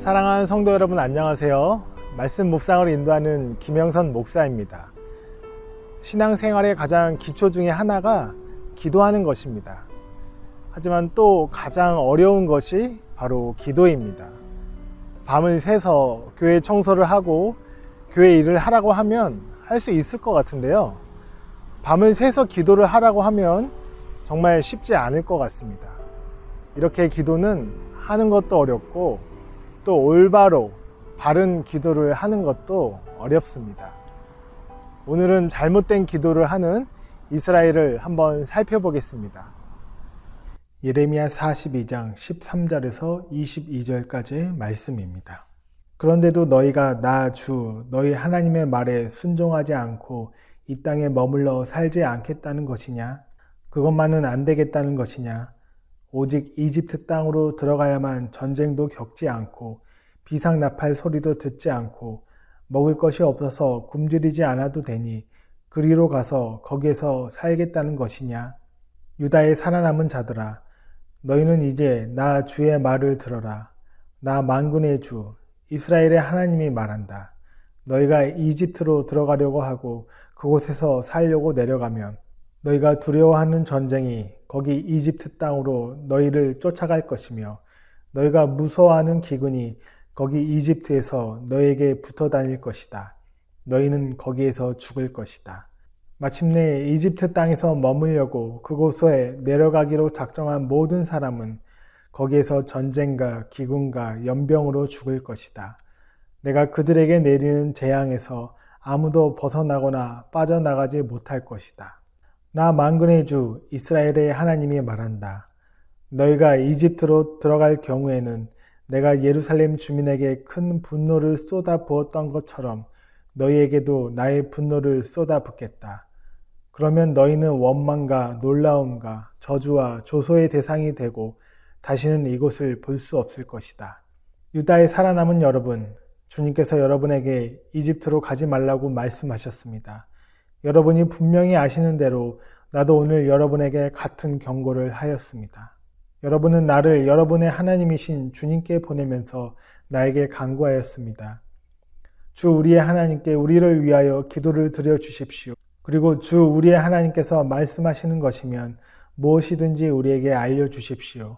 사랑하는 성도 여러분, 안녕하세요. 말씀 묵상을 인도하는 김영선 목사입니다. 신앙생활의 가장 기초 중에 하나가 기도하는 것입니다. 하지만 또 가장 어려운 것이 바로 기도입니다. 밤을 새서 교회 청소를 하고 교회 일을 하라고 하면 할 수 있을 것 같은데요. 밤을 새서 기도를 하라고 하면 정말 쉽지 않을 것 같습니다. 이렇게 기도는 하는 것도 어렵고 또 올바로 바른 기도를 하는 것도 어렵습니다. 오늘은 잘못된 기도를 하는 이스라엘을 한번 살펴보겠습니다. 예레미야 42장 13절에서 22절까지의 말씀입니다. 그런데도 너희가 나 주 너희 하나님의 말에 순종하지 않고 이 땅에 머물러 살지 않겠다는 것이냐? 그것만은 안 되겠다는 것이냐? 오직 이집트 땅으로 들어가야만 전쟁도 겪지 않고 비상나팔 소리도 듣지 않고 먹을 것이 없어서 굶주리지 않아도 되니 그리로 가서 거기에서 살겠다는 것이냐? 유다의 살아남은 자들아, 너희는 이제 나 주의 말을 들어라. 나 만군의 주 이스라엘의 하나님이 말한다. 너희가 이집트로 들어가려고 하고 그곳에서 살려고 내려가면 너희가 두려워하는 전쟁이 거기 이집트 땅으로 너희를 쫓아갈 것이며 너희가 무서워하는 기근이 거기 이집트에서 너희에게 붙어 다닐 것이다. 너희는 거기에서 죽을 것이다. 마침내 이집트 땅에서 머물려고 그곳에 내려가기로 작정한 모든 사람은 거기에서 전쟁과 기근과 연병으로 죽을 것이다. 내가 그들에게 내리는 재앙에서 아무도 벗어나거나 빠져나가지 못할 것이다. 나 만군의 주 이스라엘의 하나님이 말한다. 너희가 이집트로 들어갈 경우에는 내가 예루살렘 주민에게 큰 분노를 쏟아 부었던 것처럼 너희에게도 나의 분노를 쏟아 붓겠다. 그러면 너희는 원망과 놀라움과 저주와 조소의 대상이 되고 다시는 이곳을 볼 수 없을 것이다. 유다에 살아남은 여러분, 주님께서 여러분에게 이집트로 가지 말라고 말씀하셨습니다. 여러분이 분명히 아시는 대로 나도 오늘 여러분에게 같은 경고를 하였습니다. 여러분은 나를 여러분의 하나님이신 주님께 보내면서 나에게 간구하였습니다. 주 우리의 하나님께 우리를 위하여 기도를 드려 주십시오. 그리고 주 우리의 하나님께서 말씀하시는 것이면 무엇이든지 우리에게 알려주십시오.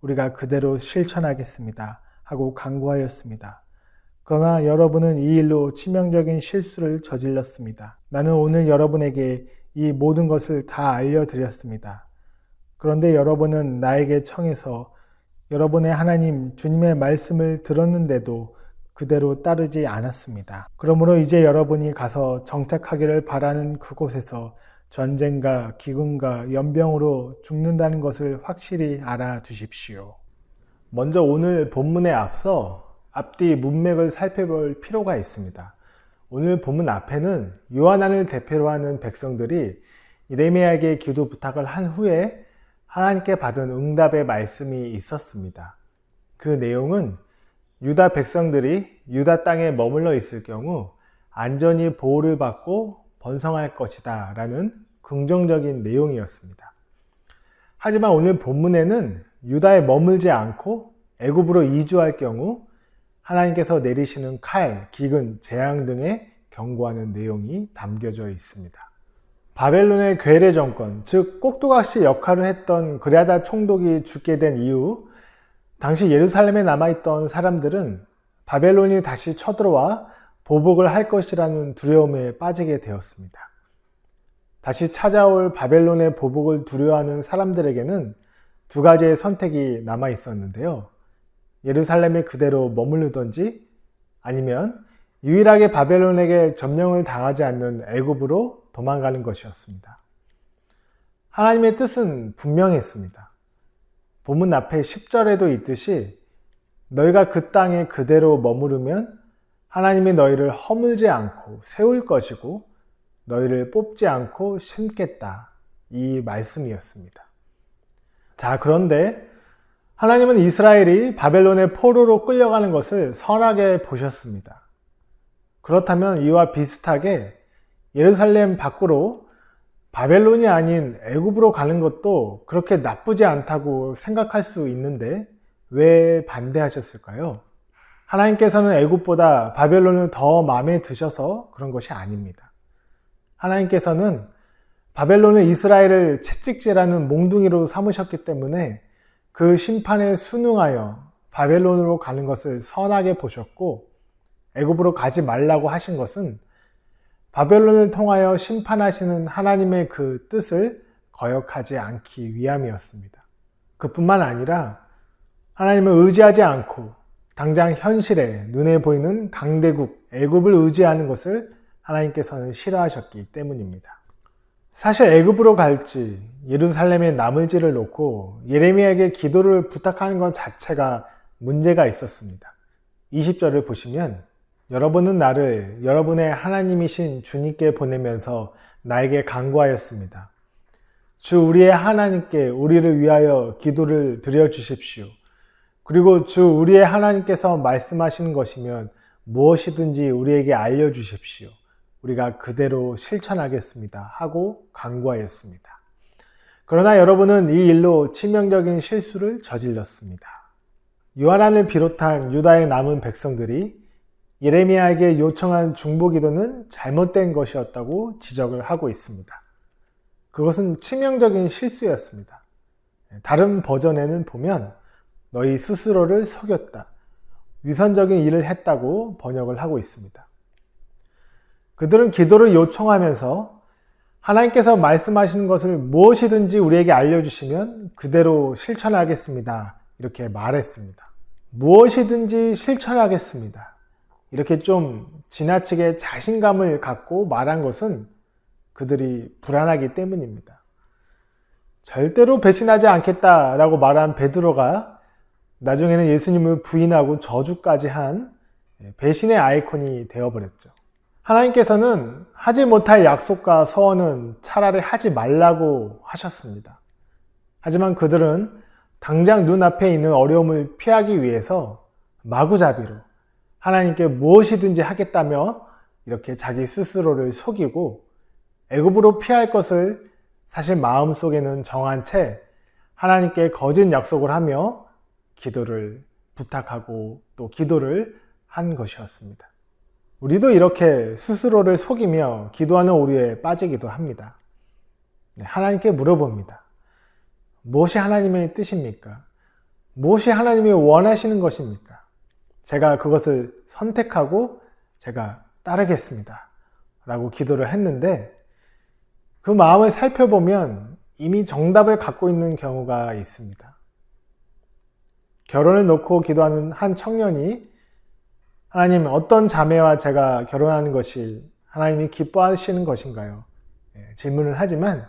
우리가 그대로 실천하겠습니다. 하고 간구하였습니다. 그러나 여러분은 이 일로 치명적인 실수를 저질렀습니다. 나는 오늘 여러분에게 이 모든 것을 다 알려드렸습니다. 그런데 여러분은 나에게 청해서 여러분의 하나님 주님의 말씀을 들었는데도 그대로 따르지 않았습니다. 그러므로 이제 여러분이 가서 정착하기를 바라는 그곳에서 전쟁과 기근과 연병으로 죽는다는 것을 확실히 알아두십시오. 먼저 오늘 본문에 앞서 앞뒤 문맥을 살펴볼 필요가 있습니다. 오늘 본문 앞에는 요한안을 대표로 하는 백성들이 예레미야에게 기도 부탁을 한 후에 하나님께 받은 응답의 말씀이 있었습니다. 그 내용은 유다 백성들이 유다 땅에 머물러 있을 경우 안전히 보호를 받고 번성할 것이다 라는 긍정적인 내용이었습니다. 하지만 오늘 본문에는 유다에 머물지 않고 애굽으로 이주할 경우 하나님께서 내리시는 칼, 기근, 재앙 등의 경고하는 내용이 담겨져 있습니다. 바벨론의 괴뢰 정권, 즉 꼭두각시 역할을 했던 그랴다 총독이 죽게 된 이후 당시 예루살렘에 남아있던 사람들은 바벨론이 다시 쳐들어와 보복을 할 것이라는 두려움에 빠지게 되었습니다. 다시 찾아올 바벨론의 보복을 두려워하는 사람들에게는 두 가지의 선택이 남아 있었는데요. 예루살렘에 그대로 머무르든지 아니면 유일하게 바벨론에게 점령을 당하지 않는 애굽으로 도망가는 것이었습니다. 하나님의 뜻은 분명했습니다. 본문 앞에 10절에도 있듯이 너희가 그 땅에 그대로 머무르면 하나님이 너희를 허물지 않고 세울 것이고 너희를 뽑지 않고 심겠다. 이 말씀이었습니다. 자, 그런데 하나님은 이스라엘이 바벨론의 포로로 끌려가는 것을 선하게 보셨습니다. 그렇다면 이와 비슷하게 예루살렘 밖으로 바벨론이 아닌 애굽으로 가는 것도 그렇게 나쁘지 않다고 생각할 수 있는데 왜 반대하셨을까요? 하나님께서는 애굽보다 바벨론을 더 마음에 드셔서 그런 것이 아닙니다. 하나님께서는 바벨론을 이스라엘을 채찍질하는 몽둥이로 삼으셨기 때문에 그 심판에 순응하여 바벨론으로 가는 것을 선하게 보셨고, 애굽으로 가지 말라고 하신 것은 바벨론을 통하여 심판하시는 하나님의 그 뜻을 거역하지 않기 위함이었습니다. 그뿐만 아니라 하나님을 의지하지 않고 당장 현실에 눈에 보이는 강대국 애굽을 의지하는 것을 하나님께서는 싫어하셨기 때문입니다. 사실 애굽으로 갈지 예루살렘에 남을지를 놓고 예레미야에게 기도를 부탁하는 것 자체가 문제가 있었습니다. 20절을 보시면 여러분은 나를 여러분의 하나님이신 주님께 보내면서 나에게 간구하였습니다. 주 우리의 하나님께 우리를 위하여 기도를 드려주십시오. 그리고 주 우리의 하나님께서 말씀하시는 것이면 무엇이든지 우리에게 알려주십시오. 우리가 그대로 실천하겠습니다. 하고 간구하였습니다. 그러나 여러분은 이 일로 치명적인 실수를 저질렀습니다. 요한을 비롯한 유다의 남은 백성들이 예레미야에게 요청한 중보기도는 잘못된 것이었다고 지적을 하고 있습니다. 그것은 치명적인 실수였습니다. 다른 버전에는 보면 너희 스스로를 속였다, 위선적인 일을 했다고 번역을 하고 있습니다. 그들은 기도를 요청하면서 하나님께서 말씀하시는 것을 무엇이든지 우리에게 알려주시면 그대로 실천하겠습니다. 이렇게 말했습니다. 무엇이든지 실천하겠습니다. 이렇게 좀 지나치게 자신감을 갖고 말한 것은 그들이 불안하기 때문입니다. 절대로 배신하지 않겠다라고 말한 베드로가 나중에는 예수님을 부인하고 저주까지 한 배신의 아이콘이 되어버렸죠. 하나님께서는 하지 못할 약속과 서원은 차라리 하지 말라고 하셨습니다. 하지만 그들은 당장 눈앞에 있는 어려움을 피하기 위해서 마구잡이로 하나님께 무엇이든지 하겠다며 이렇게 자기 스스로를 속이고 애굽으로 피할 것을 사실 마음속에는 정한 채 하나님께 거짓 약속을 하며 기도를 부탁하고 또 기도를 한 것이었습니다. 우리도 이렇게 스스로를 속이며 기도하는 오류에 빠지기도 합니다. 하나님께 물어봅니다. 무엇이 하나님의 뜻입니까? 무엇이 하나님이 원하시는 것입니까? 제가 그것을 선택하고 제가 따르겠습니다. 라고 기도를 했는데 그 마음을 살펴보면 이미 정답을 갖고 있는 경우가 있습니다. 결혼을 놓고 기도하는 한 청년이 하나님, 어떤 자매와 제가 결혼하는 것이 하나님이 기뻐하시는 것인가요? 질문을 하지만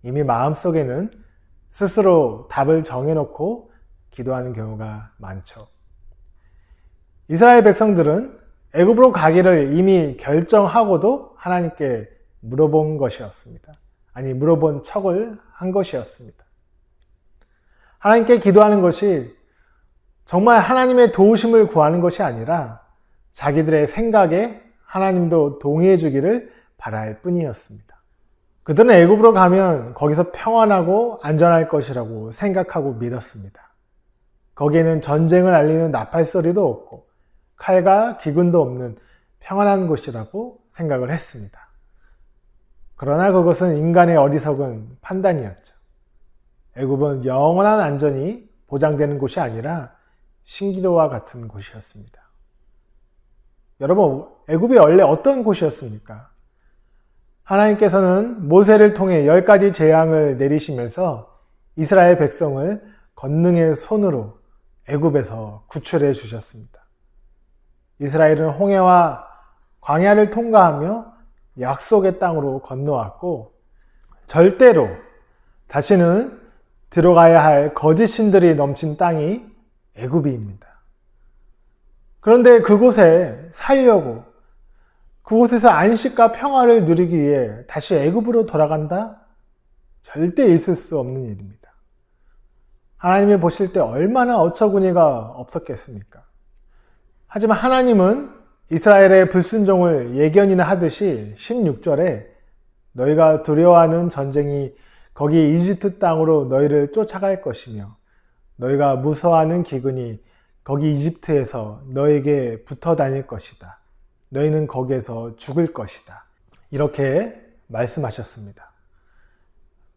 이미 마음속에는 스스로 답을 정해놓고 기도하는 경우가 많죠. 이스라엘 백성들은 애굽으로 가기를 이미 결정하고도 하나님께 물어본 것이었습니다. 아니, 물어본 척을 한 것이었습니다. 하나님께 기도하는 것이 정말 하나님의 도우심을 구하는 것이 아니라 자기들의 생각에 하나님도 동의해 주기를 바랄 뿐이었습니다. 그들은 애굽으로 가면 거기서 평안하고 안전할 것이라고 생각하고 믿었습니다. 거기에는 전쟁을 알리는 나팔 소리도 없고 칼과 기근도 없는 평안한 곳이라고 생각을 했습니다. 그러나 그것은 인간의 어리석은 판단이었죠. 애굽은 영원한 안전이 보장되는 곳이 아니라 신기로와 같은 곳이었습니다. 여러분, 애굽이 원래 어떤 곳이었습니까? 하나님께서는 모세를 통해 10가지 재앙을 내리시면서 이스라엘 백성을 권능의 손으로 애굽에서 구출해 주셨습니다. 이스라엘은 홍해와 광야를 통과하며 약속의 땅으로 건너왔고 절대로 다시는 들어가야 할 거짓 신들이 넘친 땅이 애굽입니다. 그런데 그곳에 살려고, 그곳에서 안식과 평화를 누리기 위해 다시 애굽으로 돌아간다? 절대 있을 수 없는 일입니다. 하나님이 보실 때 얼마나 어처구니가 없었겠습니까? 하지만 하나님은 이스라엘의 불순종을 예견이나 하듯이 16절에 너희가 두려워하는 전쟁이 거기 이집트 땅으로 너희를 쫓아갈 것이며 너희가 무서워하는 기근이 거기 이집트에서 너에게 붙어 다닐 것이다. 너희는 거기에서 죽을 것이다. 이렇게 말씀하셨습니다.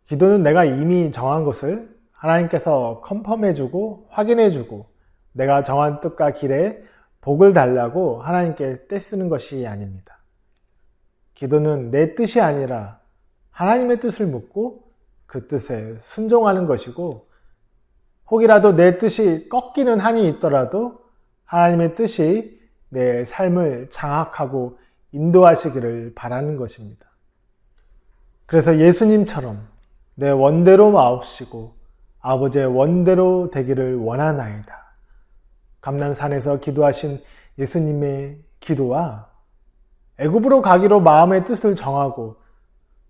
기도는 내가 이미 정한 것을 하나님께서 컨펌해주고 확인해주고 내가 정한 뜻과 길에 복을 달라고 하나님께 떼쓰는 것이 아닙니다. 기도는 내 뜻이 아니라 하나님의 뜻을 묻고 그 뜻에 순종하는 것이고, 혹이라도 내 뜻이 꺾이는 한이 있더라도 하나님의 뜻이 내 삶을 장악하고 인도하시기를 바라는 것입니다. 그래서 예수님처럼 내 원대로 마옵시고 아버지의 원대로 되기를 원하나이다. 감난산에서 기도하신 예수님의 기도와 애굽으로 가기로 마음의 뜻을 정하고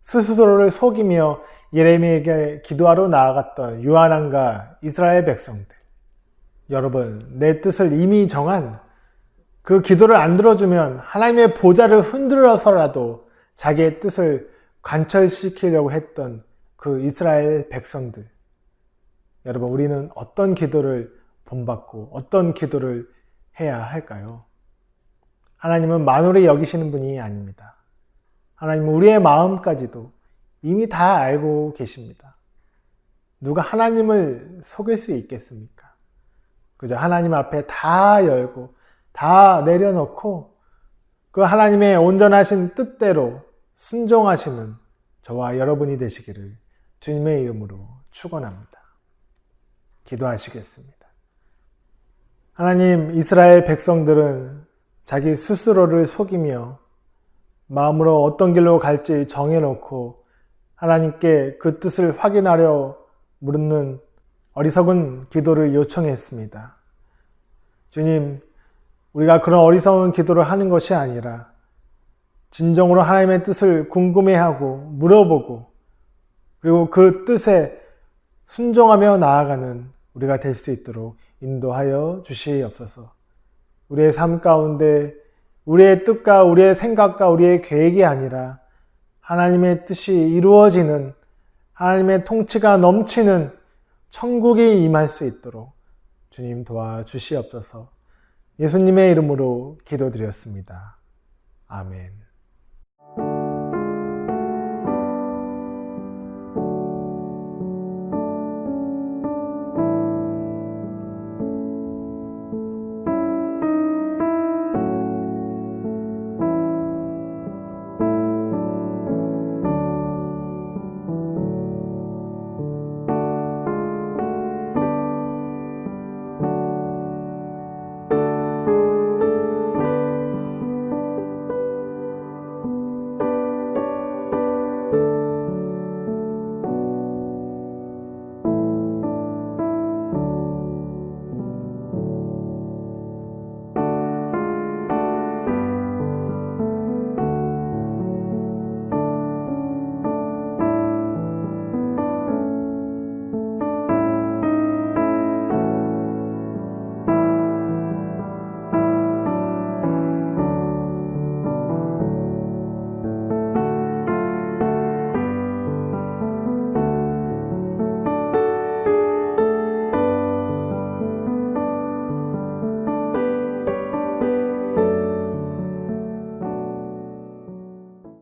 스스로를 속이며 예레미야에게 기도하러 나아갔던 요한왕과 이스라엘 백성들, 여러분, 내 뜻을 이미 정한 그 기도를 안 들어주면 하나님의 보좌를 흔들어서라도 자기의 뜻을 관철시키려고 했던 그 이스라엘 백성들, 여러분, 우리는 어떤 기도를 본받고 어떤 기도를 해야 할까요? 하나님은 만홀히 여기시는 분이 아닙니다. 하나님은 우리의 마음까지도 이미 다 알고 계십니다. 누가 하나님을 속일 수 있겠습니까? 그저 하나님 앞에 다 열고 다 내려놓고 그 하나님의 온전하신 뜻대로 순종하시는 저와 여러분이 되시기를 주님의 이름으로 축원합니다. 기도하시겠습니다. 하나님, 이스라엘 백성들은 자기 스스로를 속이며 마음으로 어떤 길로 갈지 정해놓고 하나님께 그 뜻을 확인하려 묻는 어리석은 기도를 요청했습니다. 주님, 우리가 그런 어리석은 기도를 하는 것이 아니라 진정으로 하나님의 뜻을 궁금해하고 물어보고 그리고 그 뜻에 순종하며 나아가는 우리가 될 수 있도록 인도하여 주시옵소서. 우리의 삶 가운데 우리의 뜻과 우리의 생각과 우리의 계획이 아니라 하나님의 뜻이 이루어지는, 하나님의 통치가 넘치는 천국이 임할 수 있도록 주님 도와주시옵소서. 예수님의 이름으로 기도드렸습니다. 아멘.